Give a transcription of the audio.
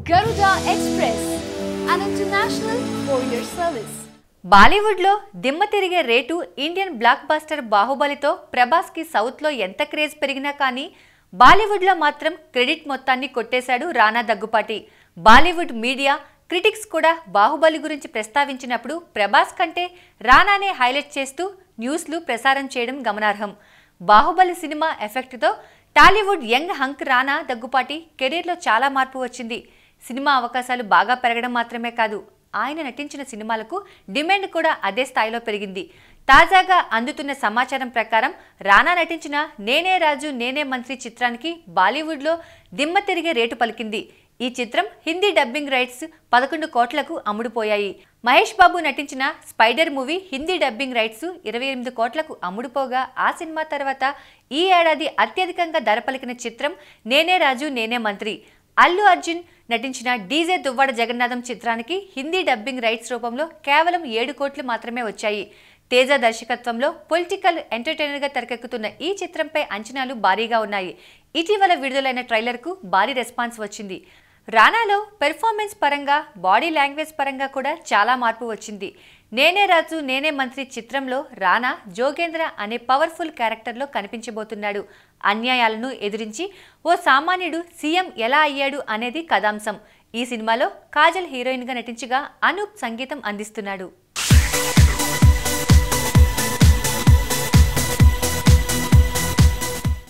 Garuda Express, an international courier service. Bollywood లో దిమ్మ తిరిగే రేటు ఇండియన్ బ్లాక్ బస్టర్ బాహుబలితో ప్రభాస్ కి సౌత్ లో ఎంత క్రేజ్ పెరిగినా కానీ బాలీవుడ్ లో మాత్రం క్రెడిట్ మొత్తాన్ని కొట్టేశాడు రానా దగ్గుపాటి. బాలీవుడ్ మీడియా క్రిటిక్స్ కూడా బాహుబలి గురించి ప్రస్తావించినప్పుడు ప్రభాస్ కంటే రానానే హైలైట్ చేస్తూ న్యూస్లు ప్రసారం చేయడం గమనార్హం. బాహుబలి సినిమా ఎఫెక్ట్తో Tollywood young hunk Rana Daggubati కెరీర్లో చాలా మార్పు వచ్చింది. సినిమా అవకాశాలు బాగా పెరగడం మాత్రమే కాదు, ఆయన నటించిన సినిమాలకు డిమాండ్ కూడా అదే స్థాయిలో పెరిగింది. తాజాగా అందుతున్న సమాచారం ప్రకారం రానా నటించిన నేనే రాజు నేనే మంత్రి చిత్రానికి బాలీవుడ్లో దిమ్మ తిరిగే రేటు పలికింది. ఈ చిత్రం హిందీ డబ్బింగ్ రైట్స్ 11 కోట్లకు అమ్ముడుపోయాయి. మహేష్ బాబు నటించిన spider movie Hindi dubbing rights 28 కోట్లకు అమ్ముడుపోగా ఆ సినిమా తర్వాత ఈ ఏడాది అత్యధికంగా ధర పలికిన చిత్రం నేనే రాజు నేనే మంత్రి. అల్లు అర్జున్ నటించిన డీజే దువ్వాడ జగన్నాథం చిత్రానికి హిందీ డబ్బింగ్ రైట్స్ రూపంలో కేవలం 7 కోట్లు మాత్రమే వచ్చాయి. తేజ దర్శకత్వంలో పొలిటికల్ ఎంటర్టైనర్గా తెరకెక్కుతున్న ఈ చిత్రంపై అంచనాలు భారీగా ఉన్నాయి. ఇటీవల విడుదలైన ట్రైలర్కు భారీ రెస్పాన్స్ వచ్చింది. రానాలో పెర్ఫార్మెన్స్ పరంగా, బాడీ లాంగ్వేజ్ పరంగా కూడా చాలా మార్పు వచ్చింది. నేనే రాజు నేనే మంత్రి చిత్రంలో రానా జోగేంద్ర అనే పవర్ఫుల్ క్యారెక్టర్లో కనిపించబోతున్నాడు. అన్యాయాలను ఎదిరించి ఓ సామాన్యుడు సీఎం ఎలా అయ్యాడు అనేది కథాంశం. ఈ సినిమాలో కాజల్ హీరోయిన్గా నటించగా అనూప్ సంగీతం అందిస్తున్నాడు.